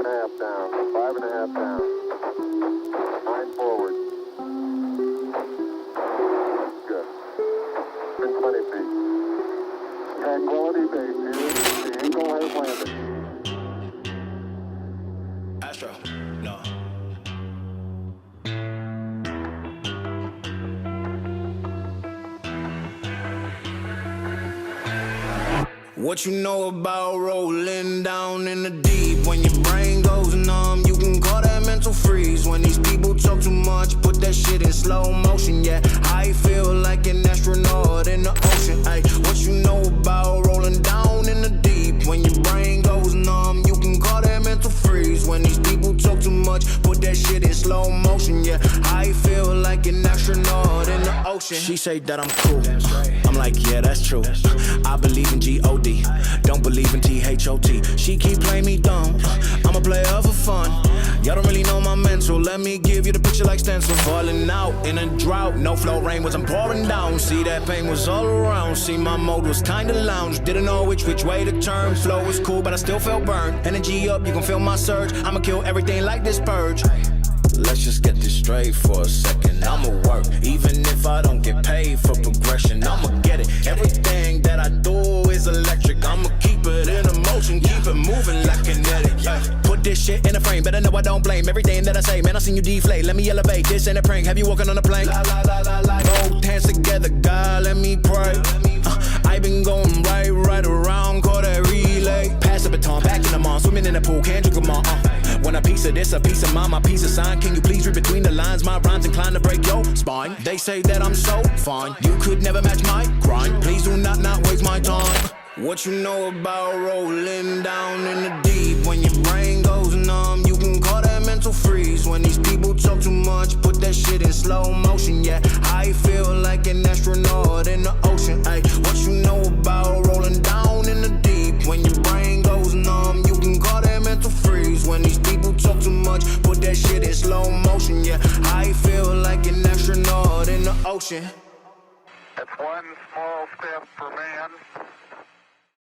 6.5 down, 5.5 down, 9 forward. Good. 20 feet. Tranquility Base here. The Eagle has landed. Astro, no. What you know about rolling down in the deep? When your brain goes numb, you can call that mental freeze. When these people talk too much, put that shit in slow motion. Yeah, I feel like an astronaut in the ocean. Ay, what you know about rolling down in the deep? When your brain goes numb, you can call that mental freeze. When these people talk too much, put that shit in slow motion. Yeah, I feel like an astronaut in the ocean. She say that I'm cool. I'm like, yeah, that's true. I believe in G-O-D, don't believe in T-H-O-T. She keep playing me dumb, I'm a player for fun. Y'all don't really know my mental, let me give you the picture like stencil. Falling out in a drought, no flow, rain wasn't pouring down. See, that pain was all around, see, my mode was kinda lounge. Didn't know which way to turn, flow was cool, but I still felt burned. Energy up, you can feel my surge, I'ma kill everything like this purge. Let's just get this straight for a second. I'ma work, even if I don't get paid for progression. I'ma get it. Everything that I do is electric. I'ma keep it in motion, keep it moving like kinetic. Put this shit in a frame, better know I don't blame everything that I say. Man, I seen you deflate. Let me elevate. This ain't a prank. Have you walking on a plane? Both hands together, God, let me pray. I been going right around, call that relay. Pass the baton, back in the mall, swimming in the pool, can't drink them all. Want a piece of this, a piece of mine, my piece of sign. Can you please read between the lines? My rhymes inclined to break your spine. They say that I'm so fine, you could never match my grind. Please do not waste my time. What you know about rolling down in the deep? When your brain goes numb, you can call that mental freeze. When these people talk too much, put that shit in slow motion. Yeah, I feel like an astronaut in the ocean. Ay, what you know about rolling down in the deep? When your brain goes numb, you can call that mental freeze. When these people talk too much, put that shit in slow motion. Yeah, I feel like an astronaut in the ocean. That's one small step for man,